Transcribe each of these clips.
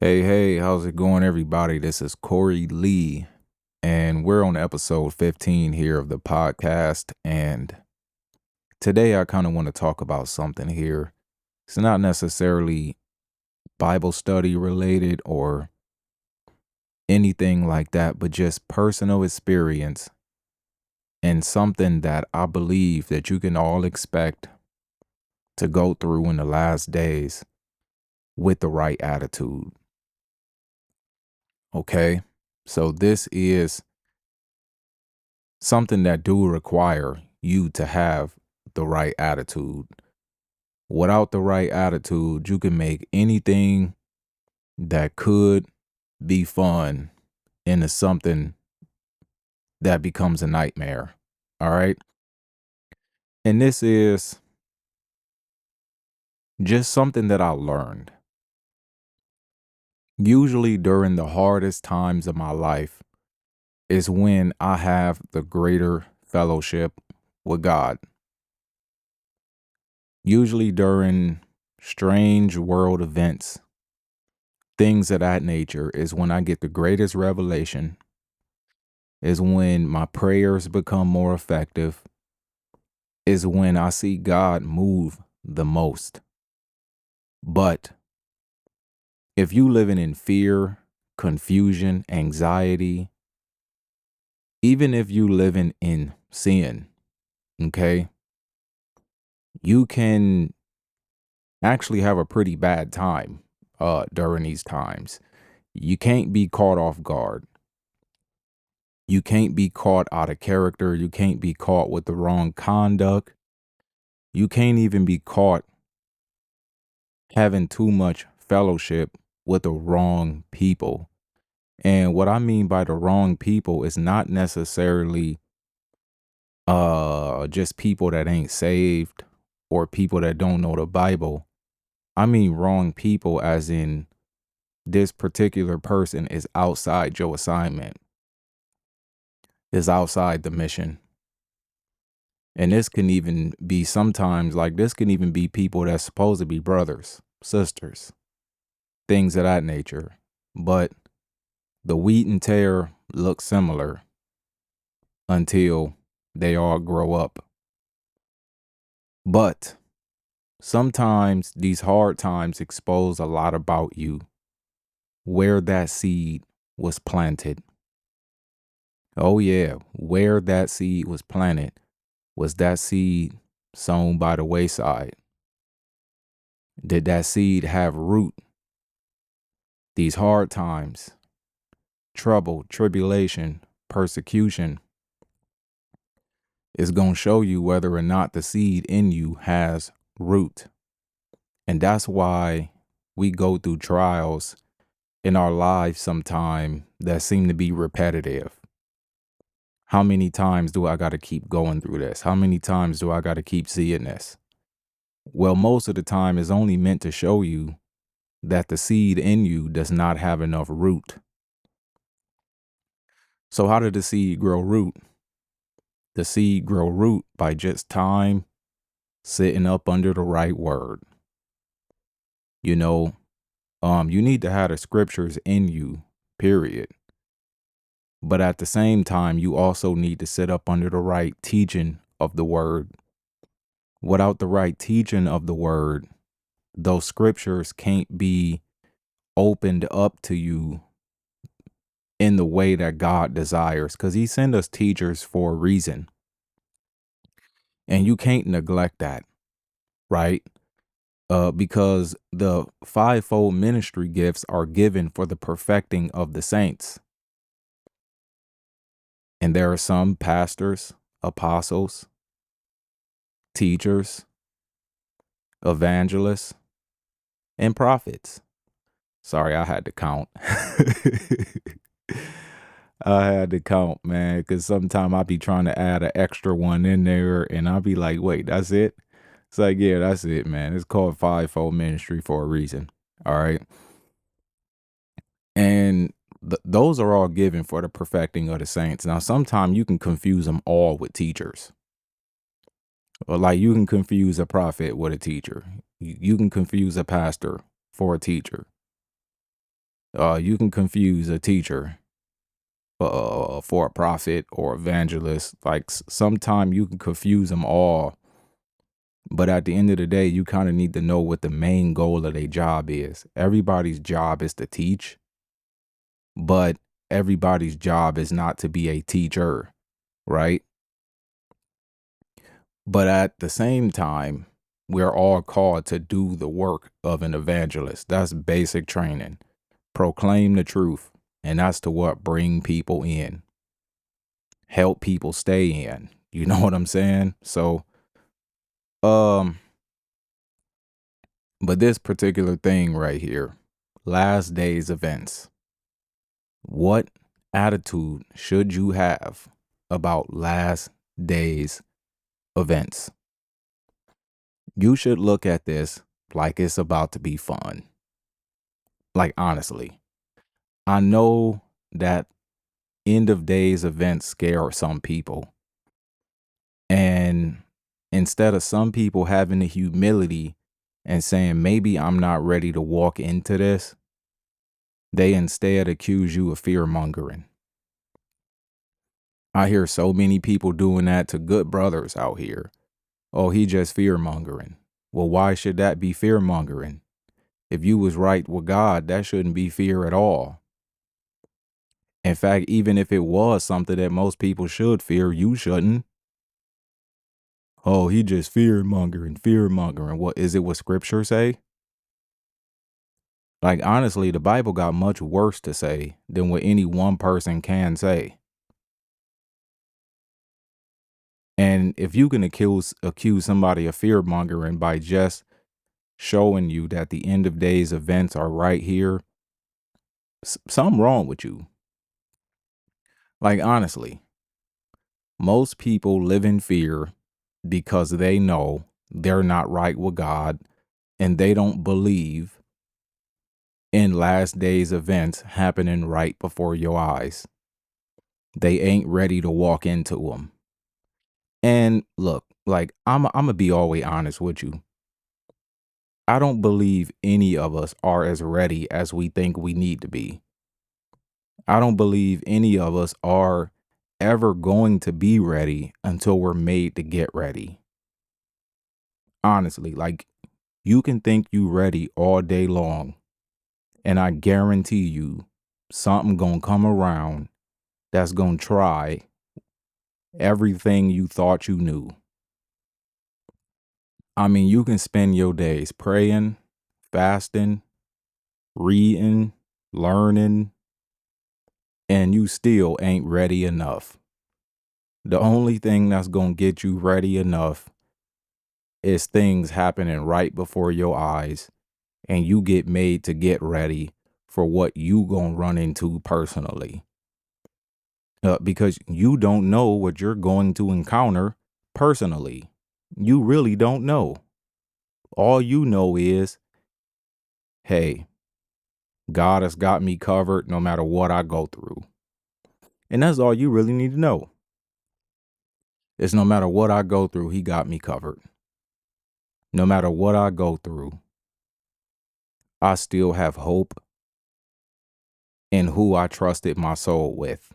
Hey, how's it going, everybody? This is Corey Lee, and we're on episode 15 here of the podcast. And today I kind of want to talk about something here. It's not necessarily Bible study related or anything like that, but just personal experience and something that I believe that you can all expect to go through in the last days with the right attitude. Okay. So this is something that do require you to have the right attitude. Without the right attitude, you can make anything that could be fun into something that becomes a nightmare. All right. And this is just something that I learned. Usually during the hardest times of my life is when I have the greater fellowship with God. Usually during strange world events, things of that nature is when I get the greatest revelation, is when my prayers become more effective, is when I see God move the most. But if you living in fear, confusion, anxiety, even if you living in sin, okay, you can actually have a pretty bad time during these times. You can't be caught off guard. You can't be caught out of character. You can't be caught with the wrong conduct. You can't even be caught having too much fellowship with the wrong people. And what I mean by the wrong people is not necessarily just people that ain't saved or people that don't know the Bible. I mean wrong people as in this particular person is outside your assignment, is outside the mission. And this can even be sometimes like this can even be people that's supposed to be brothers, sisters, things of that nature. But the wheat and tear look similar until they all grow up. But sometimes these hard times expose a lot about you, where that seed was planted. Oh, yeah, where that seed was planted. Was that seed sown by the wayside? Did that seed have root? These hard times, trouble, tribulation, persecution is going to show you whether or not the seed in you has root. And that's why we go through trials in our lives sometime that seem to be repetitive. How many times do I got to keep going through this? How many times do I got to keep seeing this? Well, most of the time is only meant to show you that the seed in you does not have enough root. So how did the seed grow root? The seed grow root by just time sitting up under the right word. You know, you need to have the scriptures in you, period. But at the same time, you also need to sit up under the right teaching of the word. Without the right teaching of the word, those scriptures can't be opened up to you in the way that God desires, because he sent us teachers for a reason. And you can't neglect that, right? Because the fivefold ministry gifts are given for the perfecting of the saints. And there are some pastors, apostles, teachers, evangelists, and prophets. Sorry, I had to count. I had to count, man, because sometimes I be trying to add an extra one in there, and I'll be like, wait, that's it? It's like, yeah, that's it, man. It's called fivefold ministry for a reason. All right. And those are all given for the perfecting of the saints. Now, sometimes you can confuse them all with teachers. Or like you can confuse a prophet with a teacher. You can confuse a pastor for a teacher. You can confuse a teacher for a prophet or evangelist. Like sometime you can confuse them all, but at the end of the day, you kind of need to know what the main goal of their job is. Everybody's job is to teach, but everybody's job is not to be a teacher, right? But at the same time, we're all called to do the work of an evangelist. That's basic training. Proclaim the truth, and that's to what bring people in, help people stay in. You know what I'm saying? So, um, but this particular thing right here, last day's events. What attitude should you have about last day's events? You should look at this like it's about to be fun. Like, honestly, I know that end of days events scare some people. And instead of some people having the humility and saying, maybe I'm not ready to walk into this, they instead accuse you of fear mongering. I hear so many people doing that to good brothers out here. Oh, he just fear mongering. Well, why should that be fear mongering? If you was right with God, that shouldn't be fear at all. In fact, even if it was something that most people should fear, you shouldn't. Oh, he just fear mongering, fear mongering. What is it what scripture say? Like, honestly, the Bible got much worse to say than what any one person can say. And if you can accuse somebody of fear mongering by just showing you that the end of days events are right here, something wrong with you. Like, honestly, most people live in fear because they know they're not right with God and they don't believe in last days events happening right before your eyes. They ain't ready to walk into them. And look, like I'm gonna be always honest with you. I don't believe any of us are as ready as we think we need to be. I don't believe any of us are ever going to be ready until we're made to get ready. Honestly, like you can think you ready all day long, and I guarantee you something gonna come around that's gonna try everything you thought you knew. I mean, you can spend your days praying, fasting, reading, learning, and you still ain't ready enough. The only thing that's going to get you ready enough is things happening right before your eyes and you get made to get ready for what you going to run into personally. Because you don't know what you're going to encounter personally. You really don't know. All you know is, hey, God has got me covered no matter what I go through. And that's all you really need to know. Is no matter what I go through, he got me covered. No matter what I go through, I still have hope in who I trusted my soul with.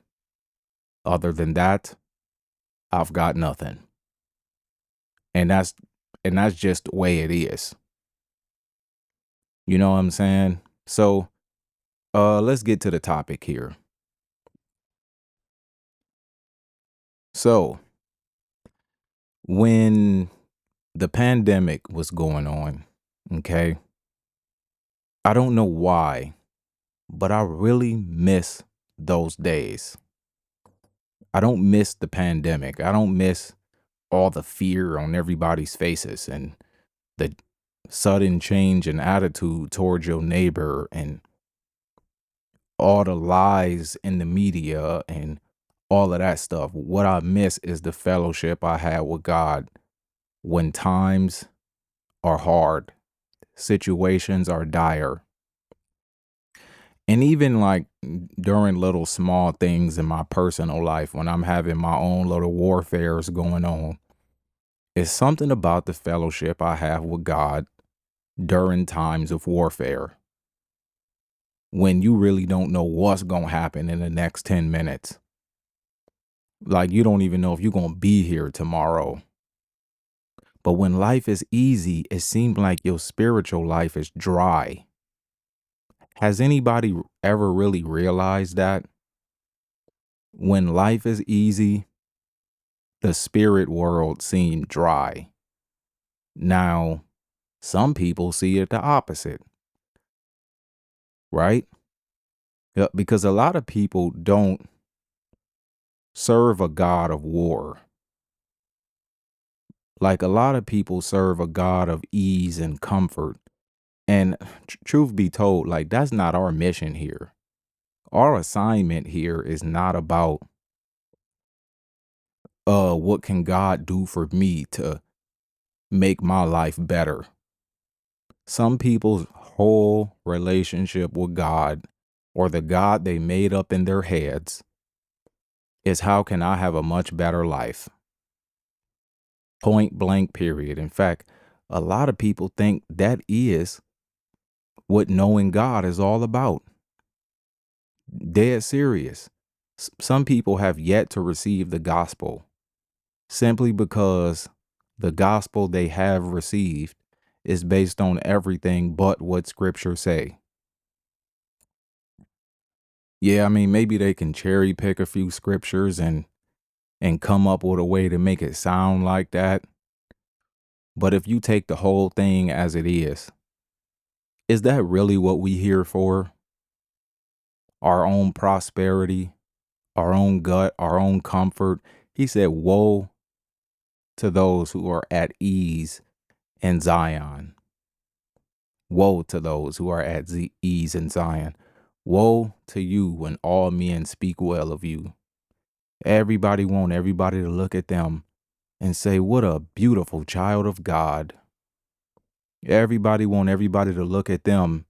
Other than that, I've got nothing. And that's just the way it is. You know what I'm saying? So, let's get to the topic here. So, when the pandemic was going on, okay? I don't know why, but I really miss those days. I don't miss the pandemic. I don't miss all the fear on everybody's faces and the sudden change in attitude towards your neighbor and all the lies in the media and all of that stuff. What I miss is the fellowship I had with God when times are hard, situations are dire. And even like during little small things in my personal life, when I'm having my own little warfares going on, it's something about the fellowship I have with God during times of warfare. when you really don't know what's going to happen in the next 10 minutes. Like you don't even know if you're going to be here tomorrow. But when life is easy, it seems like your spiritual life is dry. Has anybody ever really realized that? When life is easy, the spirit world seems dry. Now, some people see it the opposite, right? Yeah, because a lot of people don't serve a God of war. Like a lot of people serve a God of ease and comfort. And truth be told, like that's not our mission here. Our assignment here is not about what can God do for me to make my life better. Some people's whole relationship with God or the God they made up in their heads is how can I have a much better life? Point blank, period. In fact, a lot of people think that is what knowing God is all about. Dead serious. Some people have yet to receive the gospel simply because the gospel they have received is based on everything but what scripture say. Yeah, I mean, maybe they can cherry pick a few scriptures and come up with a way to make it sound like that. But if you take the whole thing as it is that really what we here for? Our own prosperity, our own gut, our own comfort. He said, woe to those who are at ease in Zion. Woe to those who are at ease in Zion. Woe to you when all men speak well of you. Everybody want everybody to look at them and say, what a beautiful child of God. Everybody want everybody to look at them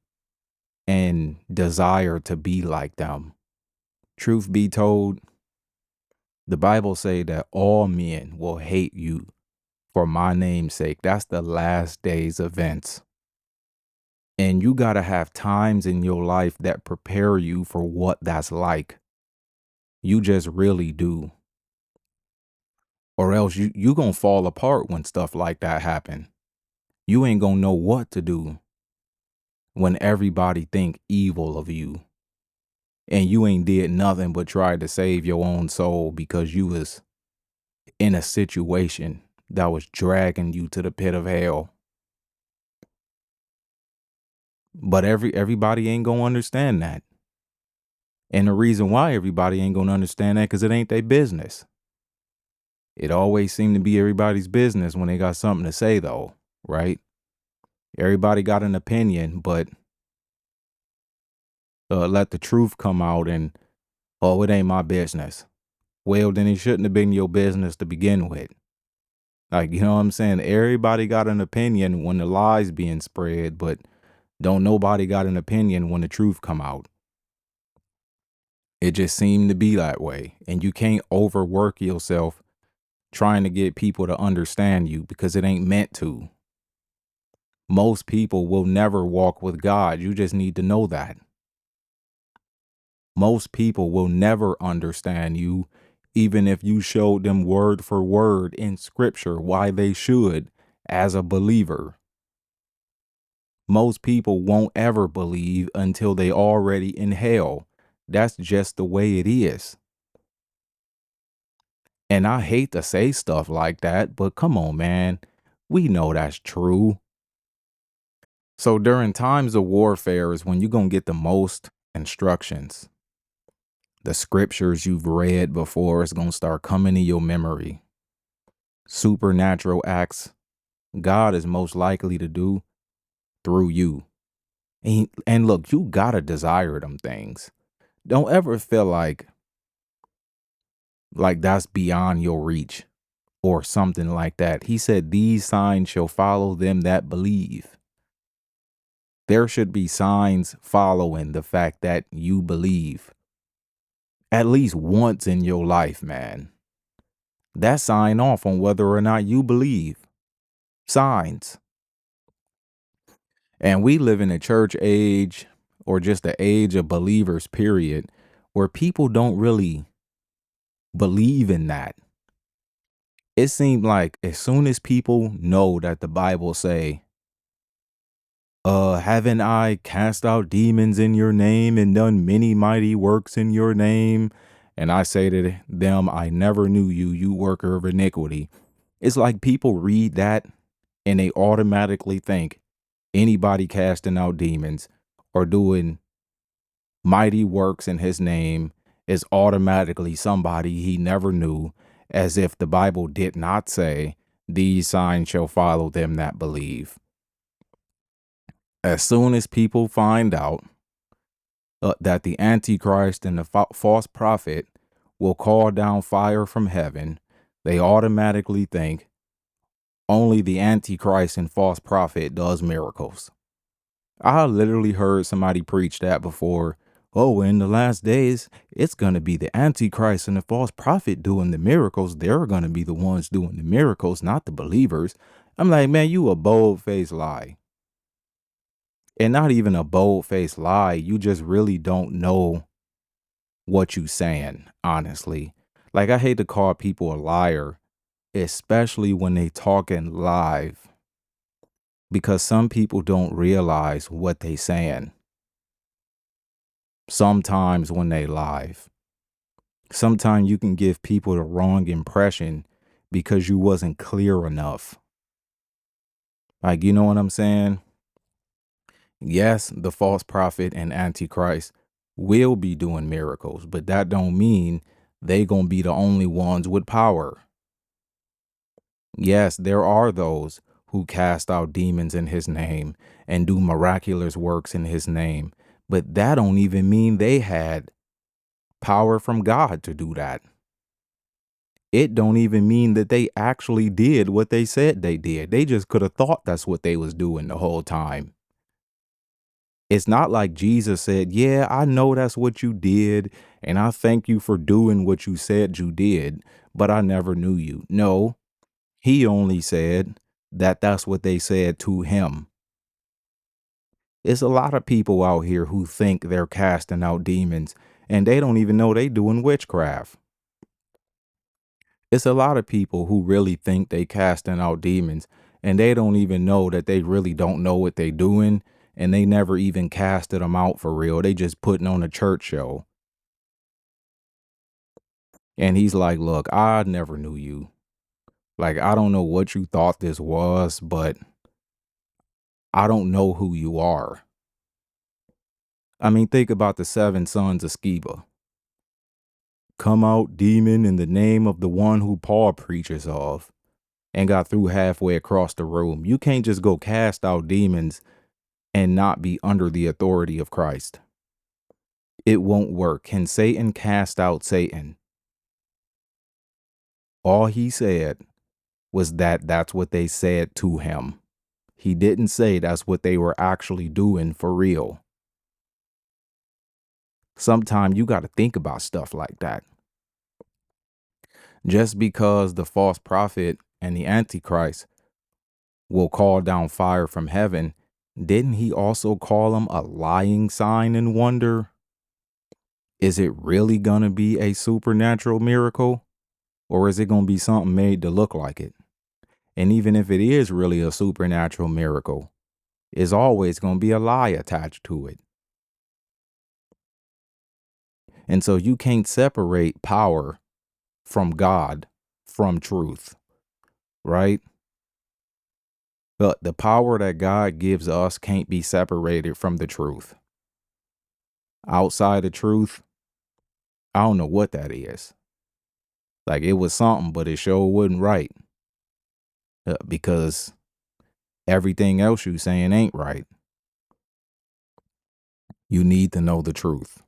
and desire to be like them. Truth be told, the Bible say that all men will hate you for my name's sake. That's the last days events. And you got to have times in your life that prepare you for what that's like. You just really do. Or else you going to fall apart when stuff like that happen. You ain't going to know what to do when everybody think evil of you. And you ain't did nothing but try to save your own soul because you was in a situation that was dragging you to the pit of hell. But everybody ain't gonna understand that. And the reason why everybody ain't gonna understand that because it ain't their business. It always seemed to be everybody's business when they got something to say though, right? Everybody got an opinion, but let the truth come out and, oh, it ain't my business. Well, then it shouldn't have been your business to begin with. Like, you know what I'm saying? Everybody got an opinion when the lies being spread, but don't nobody got an opinion when the truth come out. It just seemed to be that way. And you can't overwork yourself trying to get people to understand you because it ain't meant to. Most people will never walk with God. You just need to know that. Most people will never understand you, even if you showed them word for word in scripture why they should as a believer. Most people won't ever believe until they already in hell. That's just the way it is. And I hate to say stuff like that, but come on, man. We know that's true. So during times of warfare is when you're going to get the most instructions. The scriptures you've read before is going to start coming to your memory. Supernatural acts God is most likely to do through you. And look, you got to desire them things. Don't ever feel like that's beyond your reach or something like that. He said, these signs shall follow them that believe. There should be signs following the fact that you believe at least once in your life, man. That sign off on whether or not you believe. Signs. And we live in a church age or just the age of believers, period, where people don't really believe in that. It seemed like as soon as people know that the Bible say, haven't I cast out demons in your name and done many mighty works in your name? And I say to them, I never knew you, you worker of iniquity. It's like people read that and they automatically think anybody casting out demons or doing mighty works in his name is automatically somebody he never knew, as if the Bible did not say, these signs shall follow them that believe. As soon as people find out that the Antichrist and the false prophet will call down fire from heaven, they automatically think only the Antichrist and false prophet does miracles. I literally heard somebody preach that before. Oh, in the last days, it's going to be the Antichrist and the false prophet doing the miracles. They're going to be the ones doing the miracles, not the believers. I'm like, man, you a bold-faced lie. And not even a bold-faced lie. You just really don't know what you saying, honestly. Like, I hate to call people a liar, especially when they talking live, because some people don't realize what they saying. Sometimes when they live, sometimes you can give people the wrong impression because you wasn't clear enough. Like, you know what I'm saying? Yes, the false prophet and antichrist will be doing miracles, but that don't mean they gonna be the only ones with power. Yes, there are those who cast out demons in his name and do miraculous works in his name, but that don't even mean they had power from God to do that. It don't even mean that they actually did what they said they did. They just could have thought that's what they was doing the whole time. It's not like Jesus said, yeah, I know that's what you did, and I thank you for doing what you said you did, but I never knew you. No, he only said that that's what they said to him. It's a lot of people out here who think they're casting out demons, and they don't even know they doing witchcraft. It's a lot of people who really think they casting out demons and they don't even know that they really don't know what they doing, and they never even casted them out for real. They just putting on a church show. And he's like, look, I never knew you. Like, I don't know what you thought this was, but I don't know who you are. I mean, think about the 7 sons of Sceva. Come out, demon, in the name of the one who Paul preaches of, and got through halfway across the room. You can't just go cast out demons and not be under the authority of Christ. It won't work. Can Satan cast out Satan? All he said was that that's what they said to him. He didn't say that's what they were actually doing for real. Sometimes you got to think about stuff like that. Just because the false prophet and the antichrist will call down fire from heaven, didn't he also call them a lying sign and wonder? Is it really going to be a supernatural miracle, or is it going to be something made to look like it? And even if it is really a supernatural miracle, there's always going to be a lie attached to it. And so you can't separate power from God from truth, right? But the power that God gives us can't be separated from the truth. Outside the truth, I don't know what that is. Like, it was something, but it sure wasn't right. Because everything else you saying ain't right. You need to know the truth.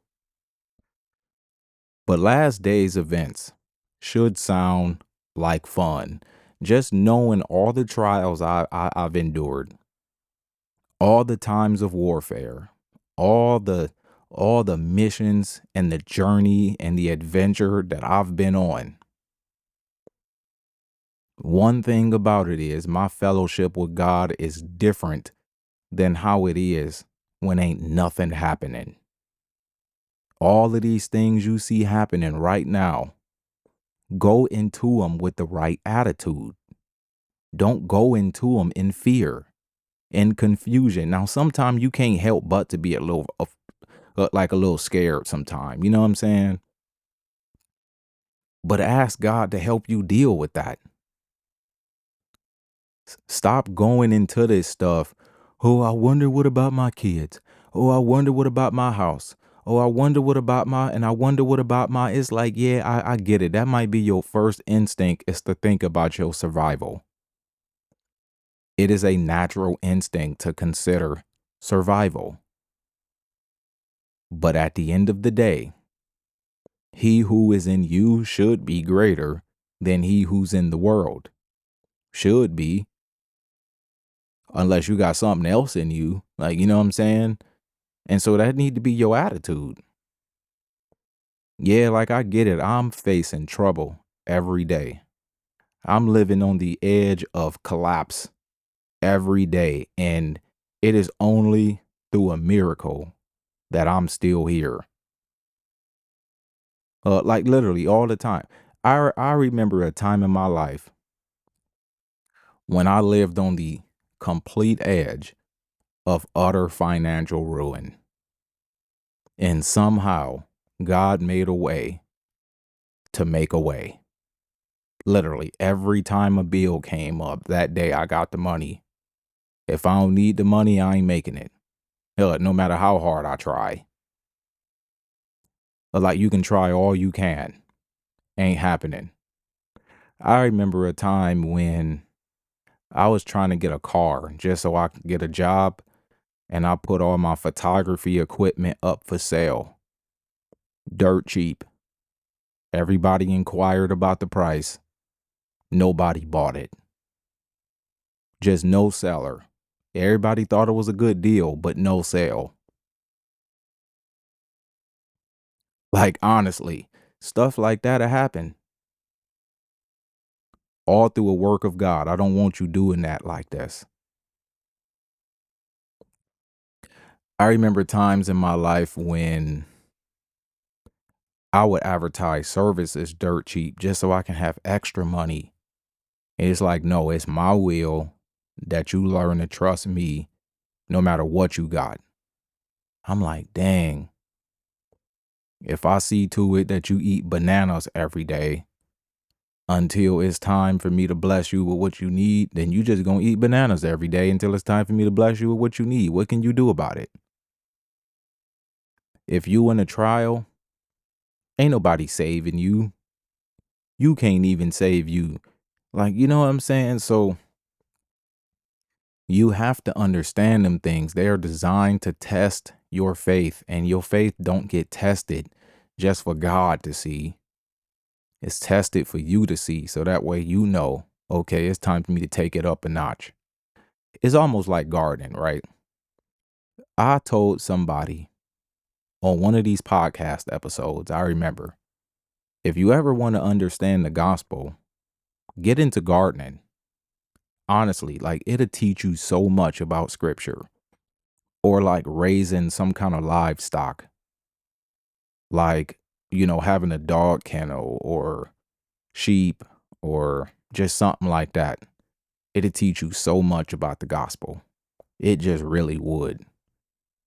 But last day's events should sound like fun. Just knowing all the trials I've endured, all the times of warfare, all the missions and the journey and the adventure that I've been on. One thing about it is my fellowship with God is different than how it is when ain't nothing happening. All of these things you see happening right now, go into them with the right attitude. Don't go into them in fear and confusion. Now, sometimes you can't help but to be a little, like a little scared sometime. You know what I'm saying? But ask God to help you deal with that. Stop going into this stuff. Oh, I wonder what about my kids. Oh, I wonder what about my house. Oh, I wonder what about and I wonder what about it's like, yeah, I get it. That might be your first instinct is to think about your survival. It is a natural instinct to consider survival. But at the end of the day, he who is in you should be greater than he who's in the world. Should be, unless you got something else in you. Like, you know what I'm saying? And so that need to be your attitude. Yeah, like I get it. I'm facing trouble every day. I'm living on the edge of collapse every day. And it is only through a miracle that I'm still here. Like literally all the time. I remember a time in my life when I lived on the complete edge of utter financial ruin. And somehow God made a way to make a way. Literally every time a bill came up that day, I got the money. If I don't need the money, I ain't making it. Hell, no matter how hard I try. But like you can try all you can. Ain't happening. I remember a time when I was trying to get a car just so I could get a job, and I put all my photography equipment up for sale. Dirt cheap. Everybody inquired about the price. Nobody bought it. Just no seller. Everybody thought it was a good deal, but no sale. Like, honestly, stuff like that'll happen all through a work of God. I don't want you doing that like this. I remember times in my life when I would advertise services dirt cheap just so I can have extra money. And it's like, no, it's my will that you learn to trust me no matter what you got. I'm like, dang, if I see to it that you eat bananas every day until it's time for me to bless you with what you need, then you just gonna eat bananas every day until it's time for me to bless you with what you need. What can you do about it? If you in a trial, ain't nobody saving you. You can't even save you. Like, you know what I'm saying? So you have to understand them things. They are designed to test your faith, and your faith don't get tested just for God to see. It's tested for you to see. So that way, you know, okay, it's time for me to take it up a notch. It's almost like gardening, right? I told somebody on one of these podcast episodes, I remember, if you ever want to understand the gospel, get into gardening. Honestly, like it'll teach you so much about scripture, or like raising some kind of livestock, like, you know, having a dog kennel or sheep or just something like that. It'll teach you so much about the gospel. It just really would.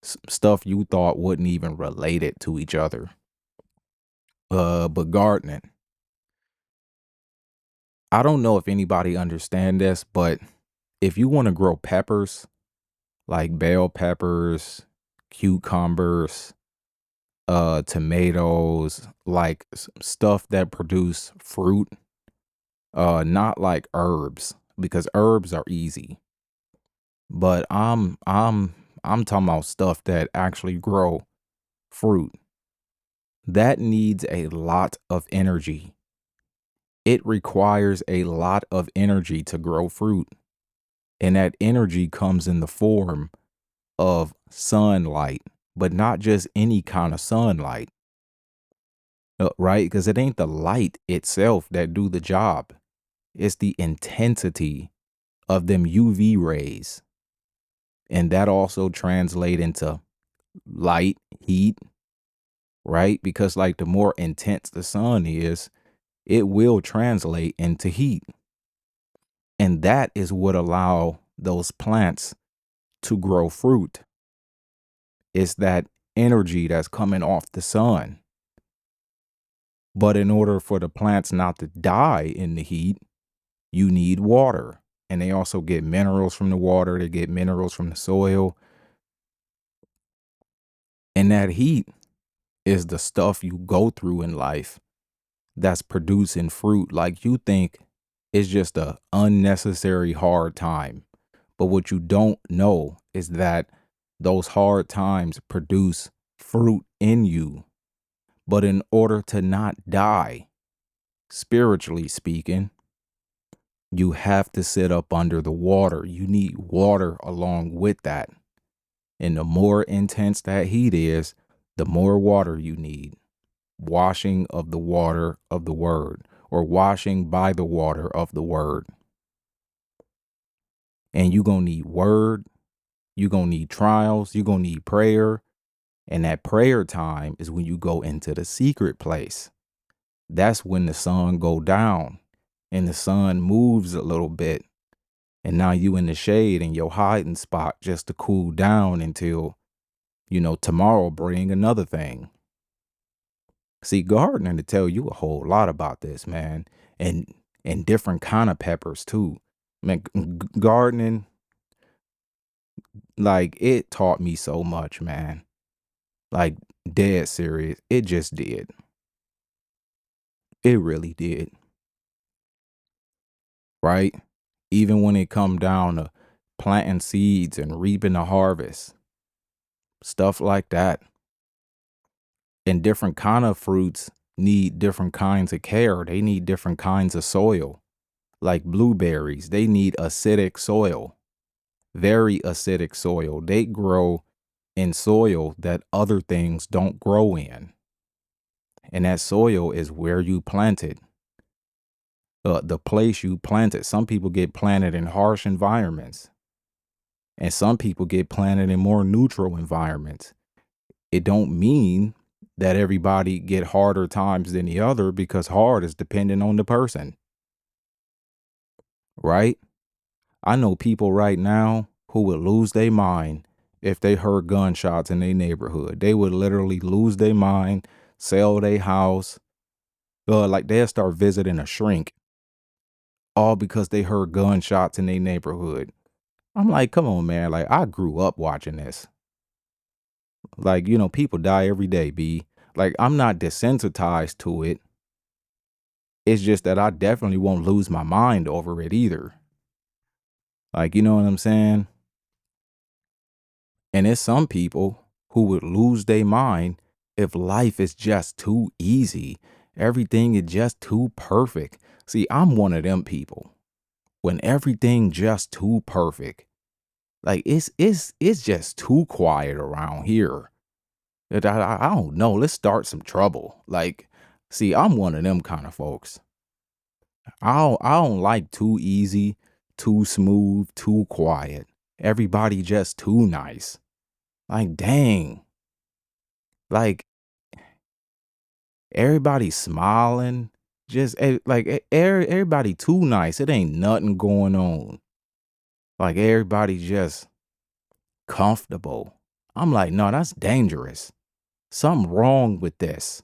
Stuff you thought wouldn't even relate it to each other. But gardening, I don't know if anybody understand this, but if you want to grow peppers, like bell peppers, cucumbers, tomatoes, like stuff that produce fruit, not like herbs, because herbs are easy. But I'm talking about stuff that actually grow fruit. That needs a lot of energy. It requires a lot of energy to grow fruit. And that energy comes in the form of sunlight, but not just any kind of sunlight, right? Because it ain't the light itself that do the job. It's the intensity of them UV rays. And that also translate into light, heat, right? Because like the more intense the sun is, it will translate into heat. And that is what allow those plants to grow fruit. It's that energy that's coming off the sun. But in order for the plants not to die in the heat, you need water. And they also get minerals from the water, they get minerals from the soil. And that heat is the stuff you go through in life that's producing fruit. Like you think it's just a unnecessary hard time. But what you don't know is that those hard times produce fruit in you. But in order to not die, spiritually speaking, you have to sit up under the water. You need water along with that. And the more intense that heat is, the more water you need. Washing of the water of the word, or washing by the water of the word. And you're going to need word. You're going to need trials. You're going to need prayer. And that prayer time is when you go into the secret place. That's when the sun go down and the sun moves a little bit. And now you in the shade in your hiding spot just to cool down until, tomorrow bring another thing. See, gardening to tell you a whole lot about this, man. And different kind of peppers too. Man, gardening, like it taught me so much, man. Like dead serious. It just did. It really did. Right? Even when it come down to planting seeds and reaping the harvest, stuff like that. And different kind of fruits need different kinds of care. They need different kinds of soil. Like blueberries, they need acidic soil, very acidic soil. They grow in soil that other things don't grow in. And that soil is where you plant it, the place you plant it. Some people get planted in harsh environments, and some people get planted in more neutral environments. It don't mean that everybody get harder times than the other, because hard is dependent on the person, right? I know people right now who would lose their mind if they heard gunshots in their neighborhood. They would literally lose their mind, sell their house, like they'll start visiting a shrink, all because they heard gunshots in their neighborhood. I'm like, come on, man. Like, I grew up watching this. Like, people die every day, B. Like, I'm not desensitized to it. It's just that I definitely won't lose my mind over it either. Like, you know what I'm saying? And it's some people who would lose their mind if life is just too easy. Everything is just too perfect. See, I'm one of them people. When everything just too perfect, like it's just too quiet around here. I don't know. Let's start some trouble. Like, see, I'm one of them kind of folks. I don't like too easy, too smooth, too quiet. Everybody just too nice. Like, dang. Like, everybody smiling. Just everybody too nice. It ain't nothing going on. Like, everybody just comfortable. I'm like, no, that's dangerous. Something wrong with this.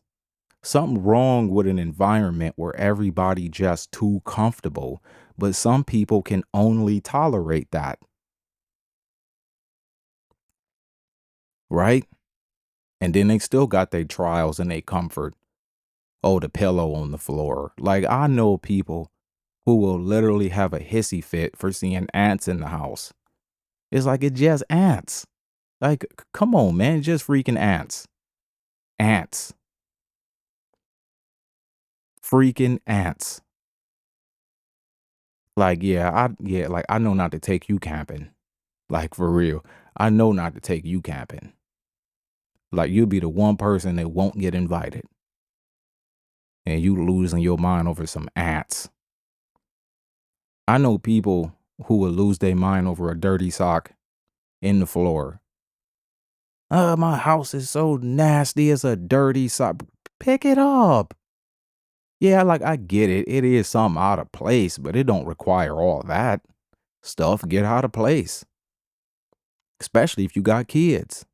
Something wrong with an environment where everybody just too comfortable. But some people can only tolerate that. Right? And then they still got their trials and their comfort. Oh, the pillow on the floor. Like, I know people who will literally have a hissy fit for seeing ants in the house. It's like it's just ants. Like, come on, man, just freaking ants. Ants. Freaking ants. Like, like I know not to take you camping. Like, for real. I know not to take you camping. Like, you'll be the one person that won't get invited. And you losing your mind over some ants. I know people who will lose their mind over a dirty sock in the floor. My house is so nasty. It's a dirty side. Pick it up. Yeah, like I get it. It is something out of place, but it don't require all that stuff. Get out of place. Especially if you got kids.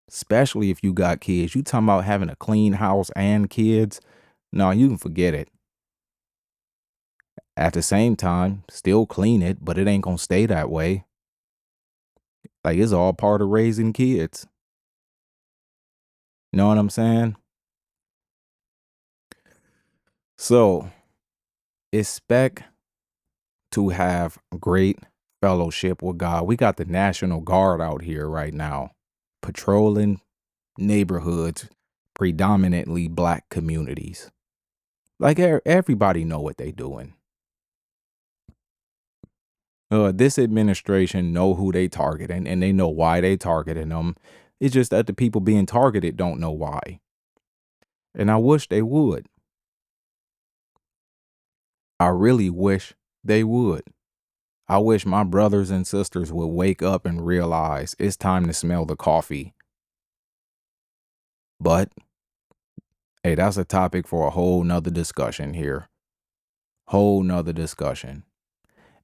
Especially if you got kids. You talking about having a clean house and kids? No, you can forget it. At the same time, still clean it, but it ain't gonna stay that way. Like it's all part of raising kids. You know what I'm saying? So expect to have great fellowship with God. We got the National Guard out here right now, patrolling neighborhoods, predominantly black communities. Like everybody know what they doing. This administration know who they targeting and they know why they targeting them. It's just that the people being targeted don't know why. And I wish they would. I really wish they would. I wish my brothers and sisters would wake up and realize it's time to smell the coffee. But hey, that's a topic for a whole nother discussion here. Whole nother discussion.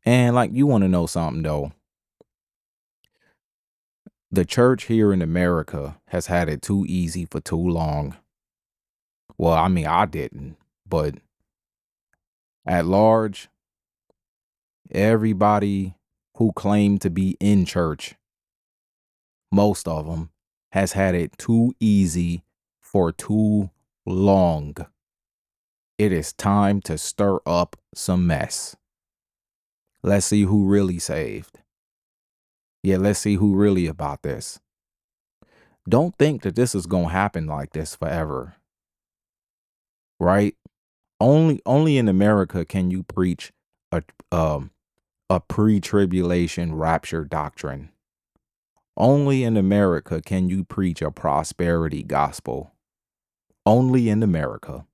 And like, you want to know something though? The church here in America has had it too easy for too long. Well, I mean, I didn't, but at large, everybody who claimed to be in church, most of them, has had it too easy for too long. It is time to stir up some mess. Let's see who really saved. Yeah, let's see who really about this. Don't think that this is going to happen like this forever. Right? Only in America can you preach a um a pre-tribulation rapture doctrine. Only in America can you preach a prosperity gospel. Only in America.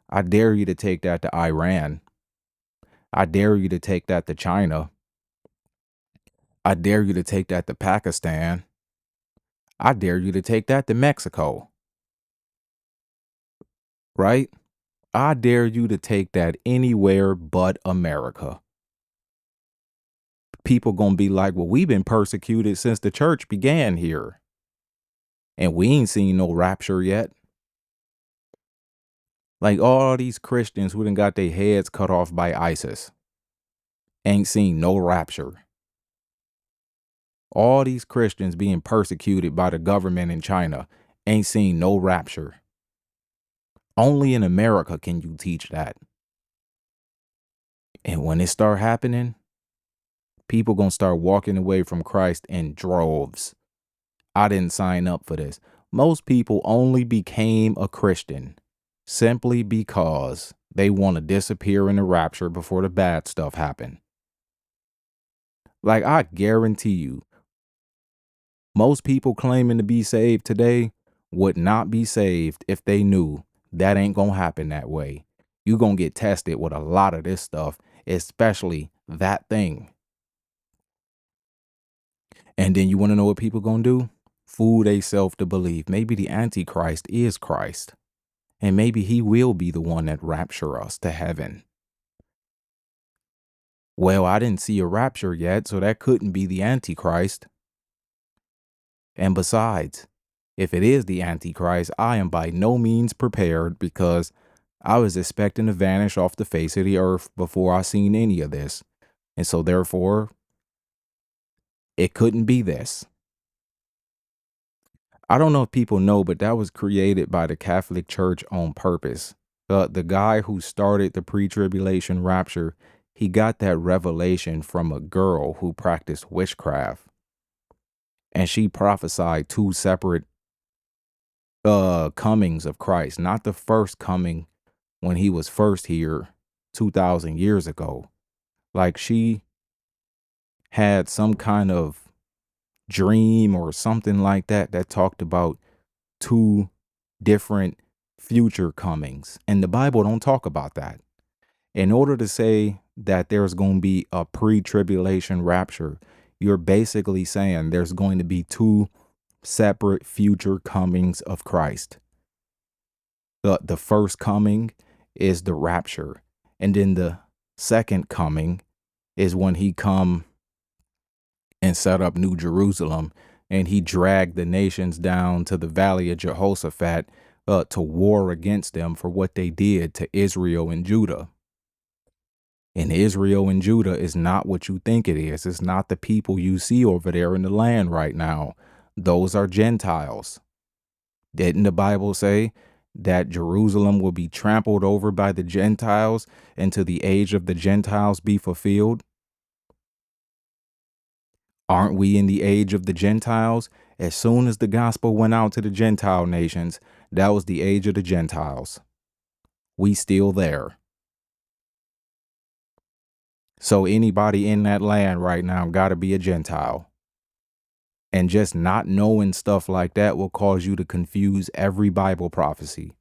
I dare you to take that to Iran. I dare you to take that to China. I dare you to take that to Pakistan. I dare you to take that to Mexico. Right? I dare you to take that anywhere but America. People gonna be like, well, we've been persecuted since the church began here. And we ain't seen no rapture yet. Like all these Christians who done got their heads cut off by ISIS ain't seen no rapture. All these Christians being persecuted by the government in China ain't seen no rapture. Only in America can you teach that. And when it start happening, people gonna start walking away from Christ in droves. I didn't sign up for this. Most people only became a Christian simply because they want to disappear in the rapture before the bad stuff happened. Like, I guarantee you, most people claiming to be saved today would not be saved if they knew that ain't gonna happen that way. You gonna get tested with a lot of this stuff, especially that thing. And then you want to know what people gonna do? Fool they self to believe maybe the Antichrist is Christ. And maybe he will be the one that rapture us to heaven. Well, I didn't see a rapture yet, so that couldn't be the Antichrist. And besides, if it is the Antichrist, I am by no means prepared because I was expecting to vanish off the face of the earth before I seen any of this. And so therefore, it couldn't be this. I don't know if people know, but that was created by the Catholic Church on purpose. The guy who started the pre-tribulation rapture, he got that revelation from a girl who practiced witchcraft. And she prophesied two separate comings of Christ, not the first coming when he was first here 2,000 years ago. Like, she had some kind of dream or something like that that talked about two different future comings. And the Bible don't talk about that. In order to say that there's going to be a pre-tribulation rapture, you're basically saying there's going to be two separate future comings of Christ. The first coming is the rapture, and then the second coming is when he come and set up New Jerusalem, and he dragged the nations down to the valley of Jehoshaphat to war against them for what they did to Israel and Judah. And Israel and Judah is not what you think it is. It's not the people you see over there in the land right now. Those are Gentiles. Didn't the Bible say that Jerusalem will be trampled over by the Gentiles until the age of the Gentiles be fulfilled? Aren't we in the age of the Gentiles? As soon as the gospel went out to the Gentile nations, that was the age of the Gentiles. We still there. So anybody in that land right now got to be a Gentile. And just not knowing stuff like that will cause you to confuse every Bible prophecy.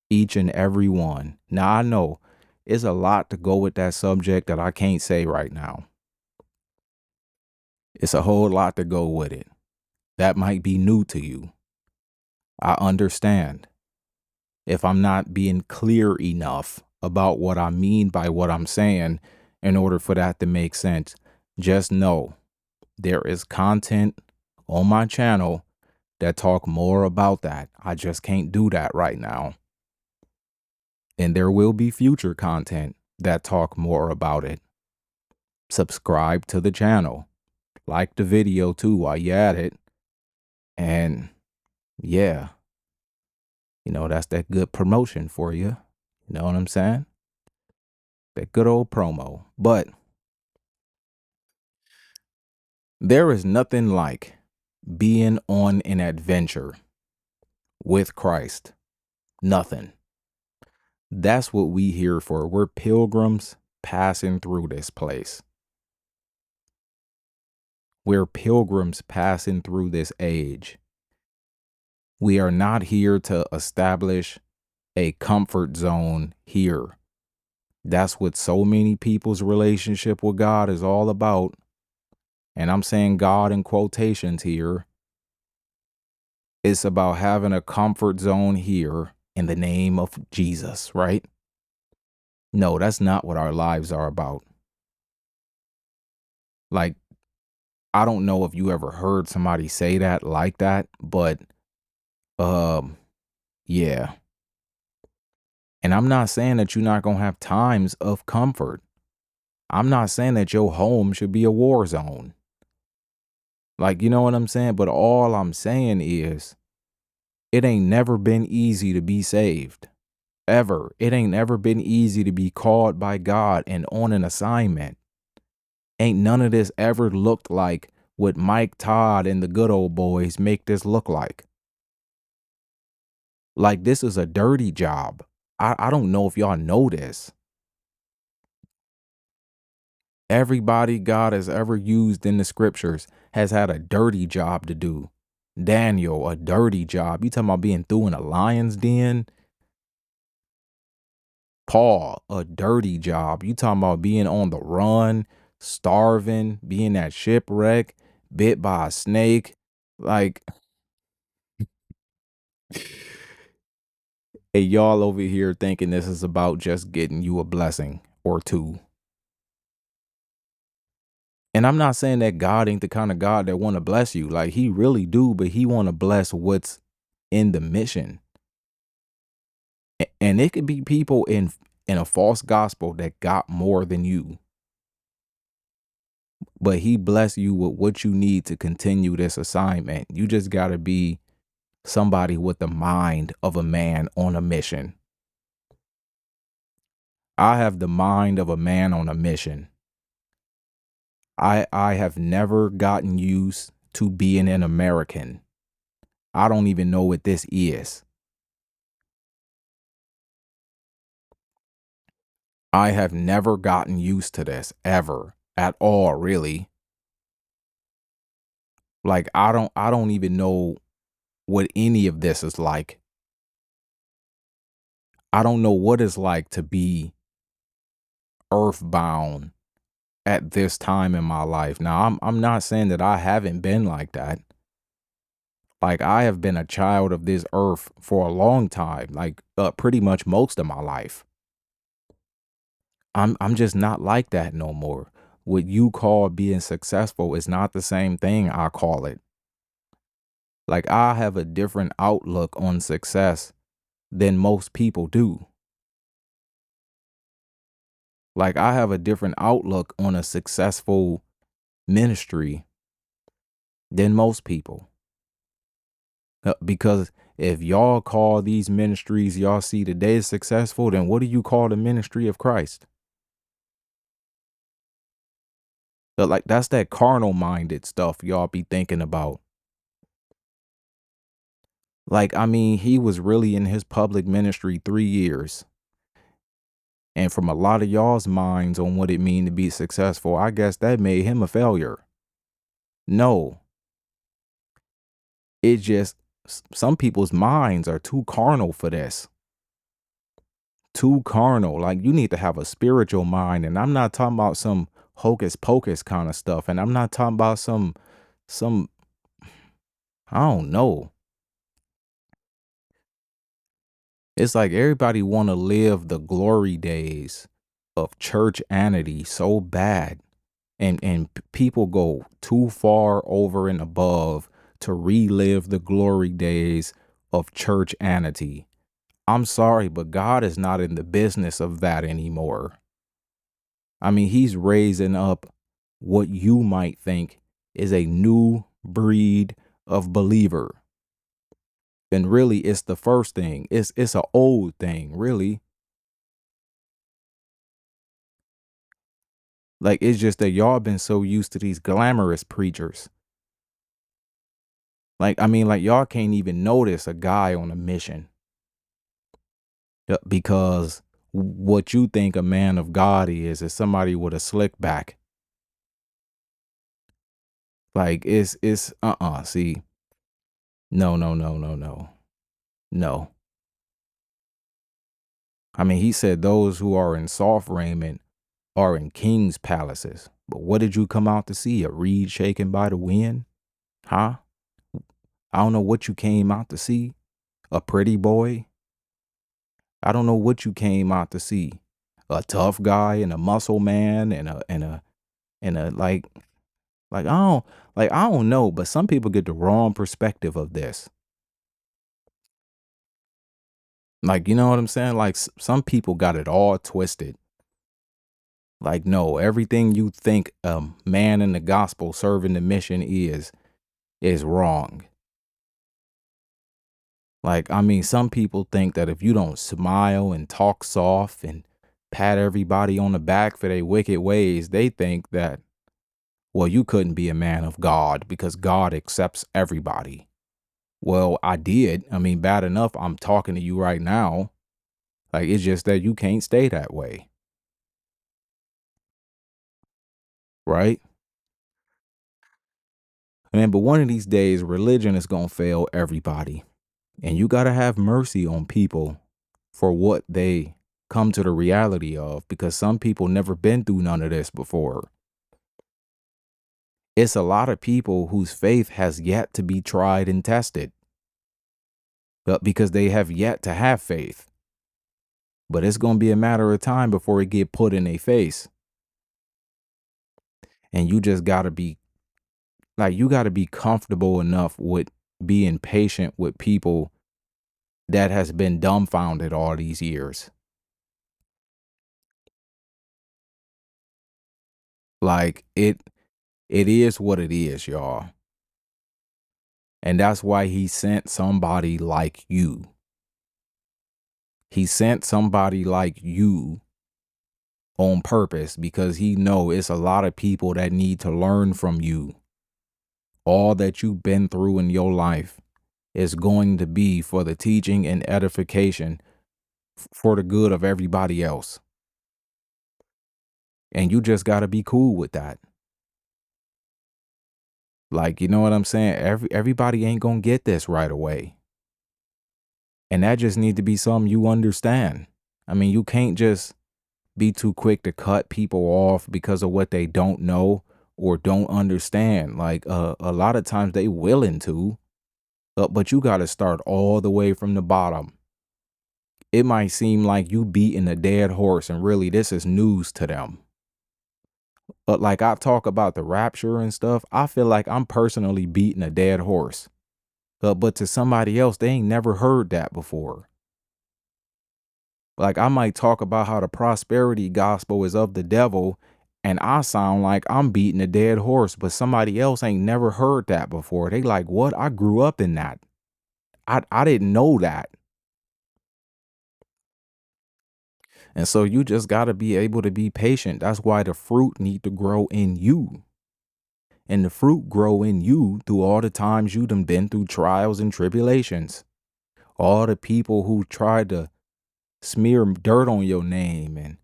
Each and every one. Now, I know it's a lot to go with that subject that I can't say right now. It's a whole lot to go with it. That might be new to you. I understand. If I'm not being clear enough about what I mean by what I'm saying in order for that to make sense, just know there is content on my channel that talk more about that. I just can't do that right now. And there will be future content that talk more about it. Subscribe to the channel. Like the video too while you're at it. And yeah, that's that good promotion for you. You know what I'm saying? That good old promo. But there is nothing like being on an adventure with Christ. Nothing. That's what we here for. We're pilgrims passing through this place. We're pilgrims passing through this age. We are not here to establish a comfort zone here. That's what so many people's relationship with God is all about. And I'm saying God in quotations here. It's about having a comfort zone here in the name of Jesus, right? No, that's not what our lives are about. Like, I don't know if you ever heard somebody say that like that, but yeah. And I'm not saying that you're not going to have times of comfort. I'm not saying that your home should be a war zone. Like, you know what I'm saying? But all I'm saying is it ain't never been easy to be saved. Ever. It ain't never been easy to be called by God and on an assignment. Ain't none of this ever looked like what Mike Todd and the good old boys make this look like. Like, this is a dirty job. I don't know if y'all know this. Everybody God has ever used in the scriptures has had a dirty job to do. Daniel, a dirty job. You talking about being through in a lion's den? Paul, a dirty job. You talking about being on the run, starving, being at shipwreck, bit by a snake. Like, hey, y'all over here thinking this is about just getting you a blessing or two. And I'm not saying that God ain't the kind of God that want to bless you. Like, he really do, but he want to bless what's in the mission. And it could be people in a false gospel that got more than you. But he bless you with what you need to continue this assignment. You just got to be somebody with the mind of a man on a mission. I have the mind of a man on a mission. I have never gotten used to being an American. I don't even know what this is. I have never gotten used to this ever at all, really. Like, I don't even know what any of this is like. I don't know what it's like to be earthbound at this time in my life. Now, I'm not saying that I haven't been like that. Like, I have been a child of this earth for a long time, like, pretty much most of my life. I'm just not like that no more. What you call being successful is not the same thing I call it. Like, I have a different outlook on success than most people do. Like, I have a different outlook on a successful ministry than most people. Because if y'all call these ministries y'all see today successful, then what do you call the ministry of Christ? But like, that's that carnal minded stuff y'all be thinking about. Like, I mean, he was really in his public ministry 3 years. And from a lot of y'all's minds on what it mean to be successful, I guess that made him a failure. No, it just some people's minds are too carnal for this. Too carnal. Like, you need to have a spiritual mind, and I'm not talking about some hocus pocus kind of stuff, and I'm not talking about some I don't know. It's like everybody want to live the glory days of churchanity so bad, and people go too far over and above to relive the glory days of churchanity. I'm sorry, but God is not in the business of that anymore. I mean, he's raising up what you might think is a new breed of believer. And really, it's the first thing. It's an old thing, really. Like, it's just that y'all been so used to these glamorous preachers. Like, I mean, like, y'all can't even notice a guy on a mission. Because what you think a man of God is somebody with a slick back. Like, it's see. No, no, no, no, no. No. I mean, he said those who are in soft raiment are in king's palaces. But what did you come out to see? A reed shaken by the wind? Huh? I don't know what you came out to see. A pretty boy? I don't know what you came out to see. A tough guy and a muscle man and a I don't know, but some people get the wrong perspective of this. Like, you know what I'm saying? Like, some people got it all twisted. Like, no, everything you think a man in the gospel serving the mission is wrong. Like, I mean, some people think that if you don't smile and talk soft and pat everybody on the back for their wicked ways, they think that, well, you couldn't be a man of God because God accepts everybody. Well, I did. I mean, bad enough I'm talking to you right now. Like, it's just that you can't stay that way, right? Man, but one of these days, religion is going to fail everybody. And you got to have mercy on people for what they come to the reality of, because some people never been through none of this before. It's a lot of people whose faith has yet to be tried and tested, but because they have yet to have faith. But it's going to be a matter of time before it get put in their face. And you just got to be like, you got to be comfortable enough with being patient with people that has been dumbfounded all these years. Like, it is what it is, y'all. And that's why he sent somebody like you. He sent somebody like you on purpose because he know it's a lot of people that need to learn from you. All that you've been through in your life is going to be for the teaching and edification for the good of everybody else. And you just got to be cool with that. Like, you know what I'm saying? Everybody ain't going to get this right away. And that just need to be something you understand. I mean, you can't just be too quick to cut people off because of what they don't know or don't understand. Like a lot of times they willing to, but you got to start all the way from the bottom. It might seem like you beating a dead horse and really this is news to them. But like I talk about the rapture and stuff, I feel like I'm personally beating a dead horse. But to somebody else, they ain't never heard that before. Like I might talk about how the prosperity gospel is of the devil, and I sound like I'm beating a dead horse, but somebody else ain't never heard that before. They like, what? I grew up in that. I didn't know that. And so you just gotta be able to be patient. That's why the fruit need to grow in you. And the fruit grow in you through all the times you done been through trials and tribulations. All the people who tried to smear dirt on your name, and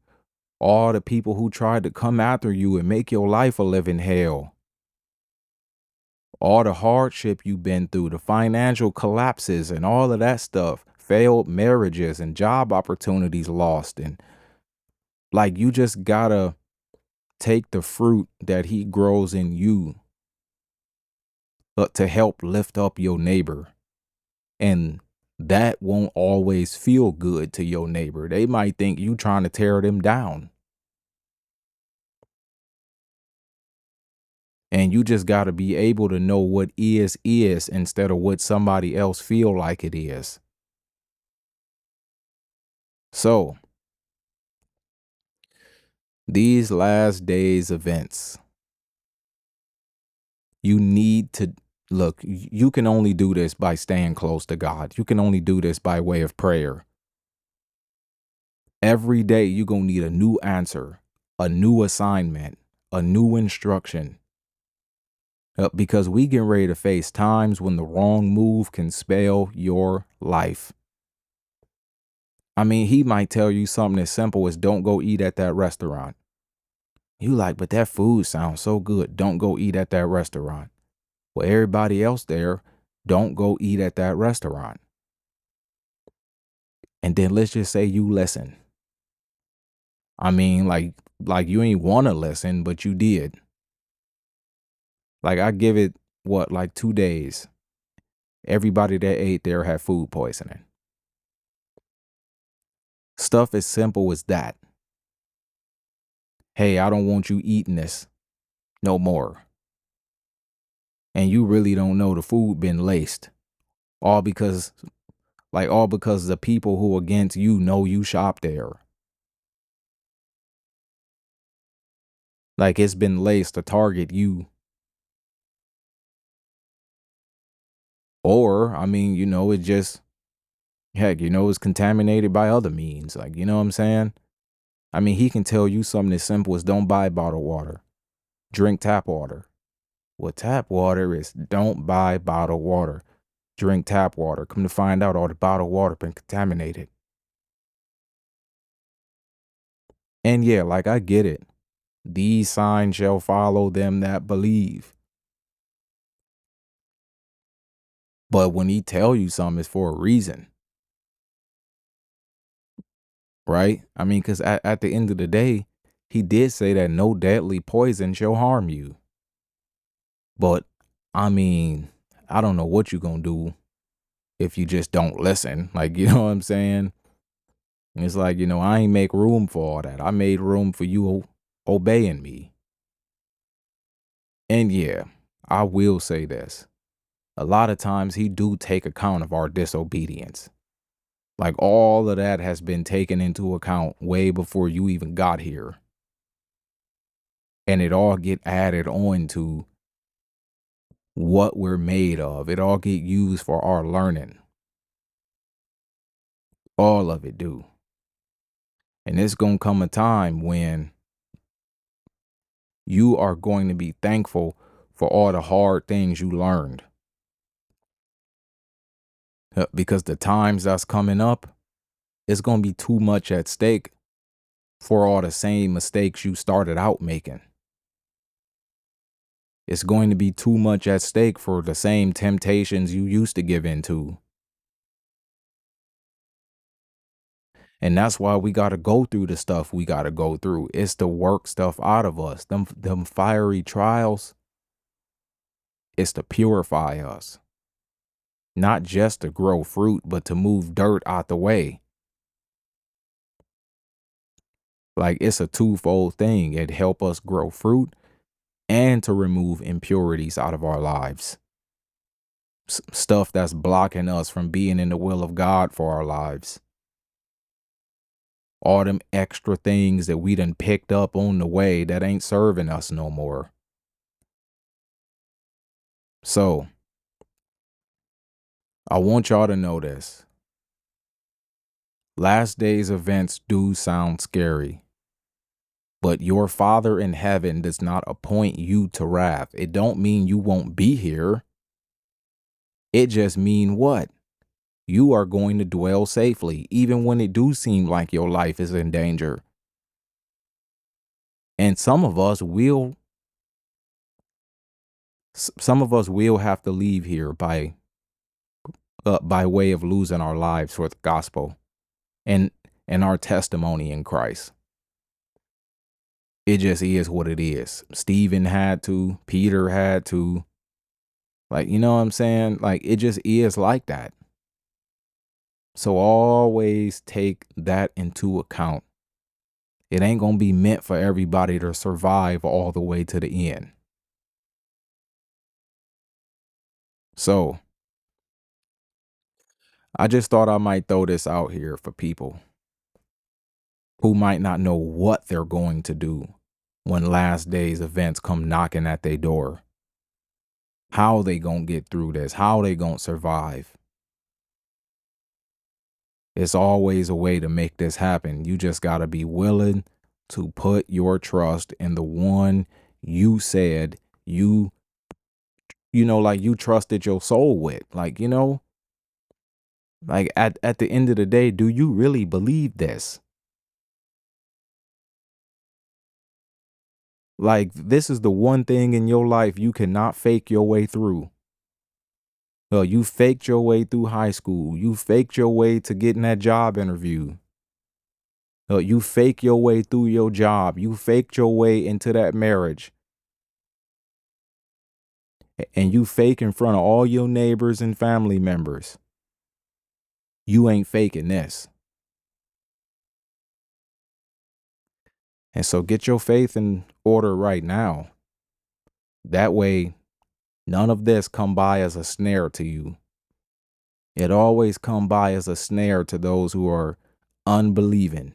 all the people who tried to come after you and make your life a living hell. All the hardship you've been through, the financial collapses and all of that stuff, failed marriages and job opportunities lost. And like you just gotta take the fruit that he grows in you, but to help lift up your neighbor. And that won't always feel good to your neighbor. They might think you trying to tear them down. And you just got to be able to know what is instead of what somebody else feel like it is. So, these last days events, you need to look, you can only do this by staying close to God. You can only do this by way of prayer. Every day you're going to need a new answer, a new assignment, a new instruction. Because we get ready to face times when the wrong move can spell your life. I mean, he might tell you something as simple as don't go eat at that restaurant. You like, but that food sounds so good. Don't go eat at that restaurant. Well, everybody else there, don't go eat at that restaurant. And then let's just say you listen. I mean, like you ain't want to listen, but you did. Like I give it what, like 2 days. Everybody that ate there had food poisoning. Stuff as simple as that. Hey, I don't want you eating this no more. And you really don't know the food been laced. All because the people who against you know you shop there. Like it's been laced to target you. Or, I mean, it just, heck, it's contaminated by other means. Like, you know what I'm saying? I mean, he can tell you something as simple as don't buy bottled water. Drink tap water. What tap water is, don't buy bottled water. Drink tap water. Come to find out, all the bottled water been contaminated. And yeah, like I get it. These signs shall follow them that believe. But when he tell you something, it's for a reason. Right? I mean, because at the end of the day, he did say that no deadly poison shall harm you. But I mean, I don't know what you're going to do if you just don't listen. Like, you know what I'm saying? It's like, I ain't make room for all that. I made room for you obeying me. And yeah, I will say this. A lot of times he do take account of our disobedience. Like all of that has been taken into account way before you even got here. And it all get added on to what we're made of. It all get used for our learning. All of it do. And it's going to come a time when you are going to be thankful for all the hard things you learned. Because the times that's coming up, it's going to be too much at stake for all the same mistakes you started out making. It's going to be too much at stake for the same temptations you used to give into. And that's why we got to go through the stuff we got to go through. It's to work stuff out of us. Them fiery trials, it's to purify us. Not just to grow fruit, but to move dirt out the way. Like, it's a twofold thing. It help us grow fruit and to remove impurities out of our lives. Stuff that's blocking us from being in the will of God for our lives. All them extra things that we done picked up on the way that ain't serving us no more. So, I want y'all to know this. Last days events do sound scary. But your Father in heaven does not appoint you to wrath. It don't mean you won't be here. It just mean what? You are going to dwell safely, even when it do seem like your life is in danger. And some of us will have to leave here by way of losing our lives for the gospel and our testimony in Christ. It just is what it is. Stephen had to, Peter had to. Like, you know what I'm saying? Like, it just is like that. So always take that into account. It ain't going to be meant for everybody to survive all the way to the end. So I just thought I might throw this out here for people who might not know what they're going to do when last days events come knocking at their door. How they going to get through this? How they going to survive? It's always a way to make this happen. You just got to be willing to put your trust in the one you said you know, like you trusted your soul with. Like, you know, like at the end of the day, do you really believe this? Like, this is the one thing in your life you cannot fake your way through. Well, you faked your way through high school. You faked your way to getting that job interview. You fake your way through your job. You faked your way into that marriage. And you fake in front of all your neighbors and family members. You ain't faking this. And so get your faith in order right now. That way, none of this come by as a snare to you. It always come by as a snare to those who are unbelieving.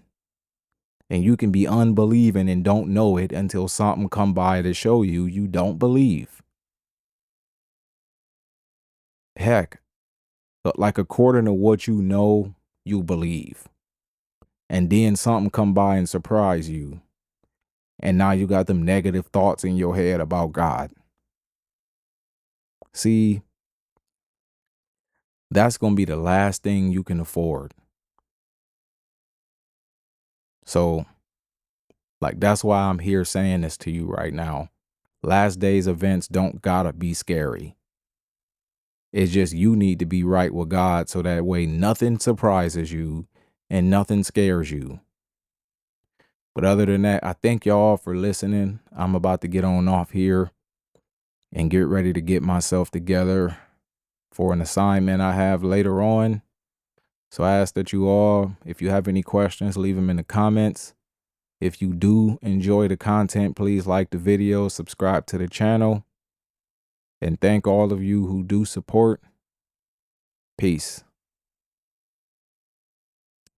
And you can be unbelieving and don't know it until something come by to show you don't believe. Heck, like according to what you know, you believe. And then something come by and surprise you. And now you got them negative thoughts in your head about God. See, that's going to be the last thing you can afford. So, like, that's why I'm here saying this to you right now. Last days events don't gotta be scary. It's just you need to be right with God so that way nothing surprises you and nothing scares you. But other than that, I thank y'all for listening. I'm about to get on off here and get ready to get myself together for an assignment I have later on. So I ask that you all, if you have any questions, leave them in the comments. If you do enjoy the content, please like the video, subscribe to the channel, and thank all of you who do support. Peace.